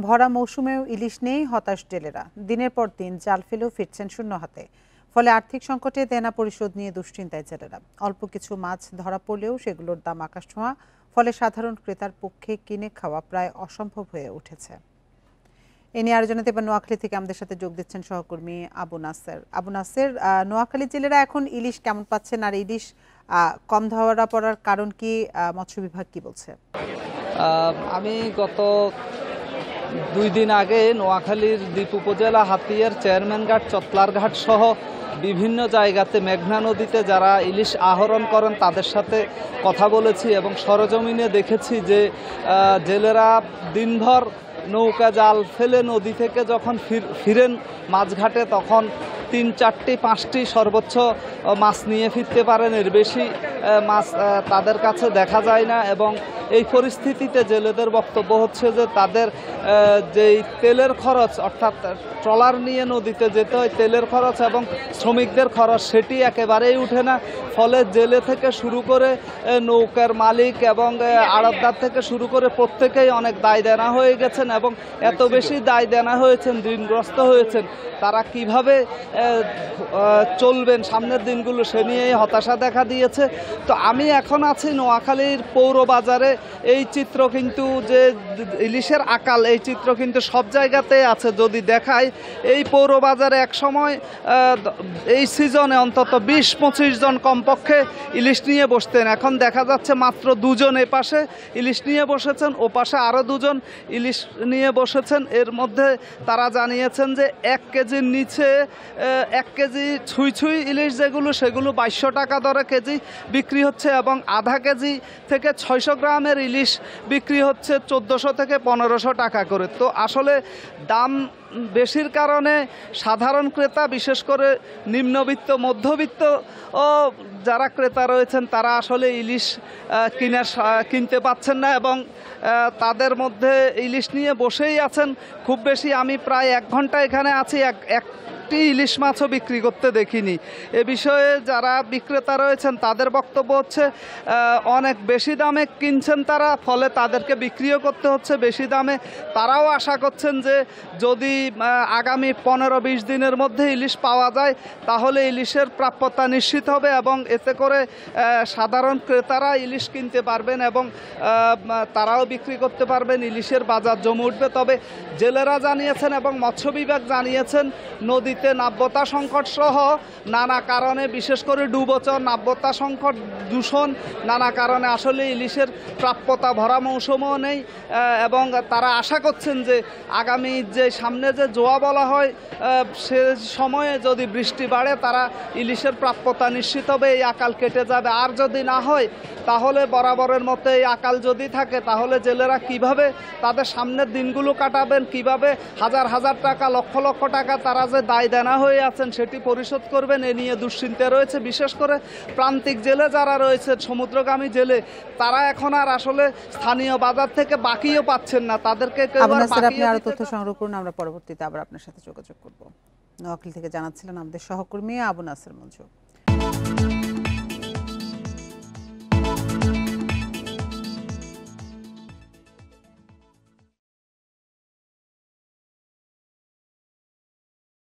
ভরা মৌসুমেও ইলিশ নেই, হতাশ জেলেরা। দিনের পর দিন জাল ফেলেও ফিরছেন শূন্য হাতে। ফলে আর্থিক সংকটে দেনা পরিশোধ নিয়ে দুশ্চিন্তায় জেলেরা। অল্প কিছু মাছ ধরা পড়লেও সেগুলোর দাম আকাশছোঁয়া। ফলে সাধারণ ক্রেতার পক্ষে কিনে খাওয়া প্রায় অসম্ভব হয়ে উঠেছে। এ নিয়ে আলোচনাতে এবার নোয়াখালী থেকে আমাদের সাথে যোগ দিচ্ছেন সহকর্মী আবু নাসের। আবু নাসের, নোয়াখালী জেলেরা এখন ইলিশ কেমন পাচ্ছেন, আর ইলিশ কম ধরা পড়ার কারণ কি, মৎস্য বিভাগ কি বলছে? আমি গত 2 দিন আগে নোয়াখালীর দ্বীপ উপজেলা হাতিয়ার চেয়ারম্যান ঘাট, চতলার ঘাট সহ বিভিন্ন জায়গাতে মেঘনা নদীতে যারা ইলিশ আহরণ করেন তাদের সাথে কথা বলেছি এবং সরজমিনে দেখেছি যে জেলেরা দিনভর নৌকা জাল ফেলে নদী থেকে যখন ফিরেন মাছঘাটে তখন 3, 4, 5টি সর্বোচ্চ মাছ নিয়ে ফিরতে পারেন, এর বেশি মাছ তাদের কাছে দেখা যায় না। এবং এই পরিস্থিতিতে জেলেদের বক্তব্য হচ্ছে যে তাদের যেই তেলের খরচ, অর্থাৎ ট্রলার নিয়ে নদীতে যেতে হয়, তেলের খরচ এবং শ্রমিকদের খরচ সেটি একেবারেই উঠে না। ফলে জেলে থেকে শুরু করে নৌকার মালিক এবং আড়তদার থেকে শুরু করে প্রত্যেকেই অনেক দায় দেনা হয়ে গেছেন এবং এত বেশি দায় দেনা হয়েছেন, ঋণগ্রস্ত হয়েছেন, তারা কিভাবে চলবেন সামনের দিনগুলো সে নিয়েই হতাশা দেখা দিয়েছে। তো আমি এখন আছি নোয়াখালীর পৌর বাজারে। এই চিত্র কিন্তু যে ইলিশের আকাল, এই চিত্র কিন্তু সব জায়গাতে আছে। যদি দেখায় এই পৌর বাজারে এক সময় এই সিজনে অন্তত 20-25 জন কমপক্ষে ইলিশ নিয়ে বসতেন। এখন দেখা যাচ্ছে মাত্র 2 জন এ পাশে ইলিশ নিয়ে বসেছেন, ও পাশে আরও 2 জন ইলিশ নিয়ে বসেছেন। এর মধ্যে তারা জানিয়েছেন যে 1 কেজির নিচে 1 কেজি ছুঁই ইলিশ যেগুলো, সেগুলো 2200 টাকা দরে কেজি বিক্রি হচ্ছে এবং আধা কেজি থেকে 600 গ্রামের ইলিশ বিক্রি হচ্ছে 1400 থেকে 1500 টাকা করে। তো আসলে দাম বেশির কারণে সাধারণ ক্রেতা, বিশেষ করে নিম্নবিত্ত মধ্যবিত্ত ও যারা ক্রেতা রয়েছেন তারা আসলে ইলিশ কিনতে পাচ্ছেন না এবং তাদের মধ্যে ইলিশ নিয়ে বসেই আছেন। খুব বেশি আমি প্রায় 1 ঘন্টা এখানে আছি, একটি ইলিশ মাছও বিক্রি করতে দেখিনি। এ বিষয়ে যারা বিক্রেতা রয়েছেন তাদের বক্তব্য হচ্ছে অনেক বেশি দামে কিনছেন তারা, ফলে তাদেরকে বিক্রিও করতে হচ্ছে বেশি দামে। তারাও আশা করছেন যে যদি আগামী 15-20 দিনের মধ্যে ইলিশ পাওয়া যায় তাহলে ইলিশের প্রাপ্যতা নিশ্চিত হবে এবং এতে করে সাধারণ ক্রেতারা ইলিশ কিনতে পারবেন এবং তারাও বিক্রি করতে পারবেন, ইলিশের বাজার জমে উঠবে। তবে জেলেরা জানিয়েছেন এবং মৎস্য বিভাগ জানিয়েছেন নদীতে নাব্যতা সংকট সহ নানা কারণে, বিশেষ করে ডুবোচর, নাব্যতা সংকট, দূষণ, নানা কারণে আসলে ইলিশের প্রাপ্যতা ভরা মৌসুমও নেই এবং তারা আশা করছেন যে আগামী যে সামনে যে জোয়া বলা হয় সে সময়ে যদি বৃষ্টি বাড়ে তারা ইলিশের প্রাপ্যতা নিশ্চিত হবে, এই আকাল কেটে যাবে। আর যদি না হয় তাহলে বরাবরের মতো এই আকাল যদি থাকে তাহলে জেলেরা কিভাবে তাদের সামনের দিনগুলো কাটাবেন, কিভাবে হাজার হাজার টাকা, লক্ষ লক্ষ টাকা তারা যে দায় দেনা হয়ে আছেন সেটি পরিশোধ করবেন, এ নিয়ে দুশ্চিন্তা রয়েছে। বিশেষ করে প্রান্তিক জেলে যারা রয়েছে, সমুদ্রগামী জেলে, তারা এখন আর আসলে স্থানীয় বাজার থেকে বাকিও পাচ্ছেন না, তাদেরকে আপনি আরো তথ্য সংগ্রহ করুন, আমরা পরবর্তীতে আবার আপনার সাথে যোগাযোগ করব। নোয়াখালী থেকে জানাচ্ছিলেন আমাদের সহকর্মী আবু নাসের মঞ্জু।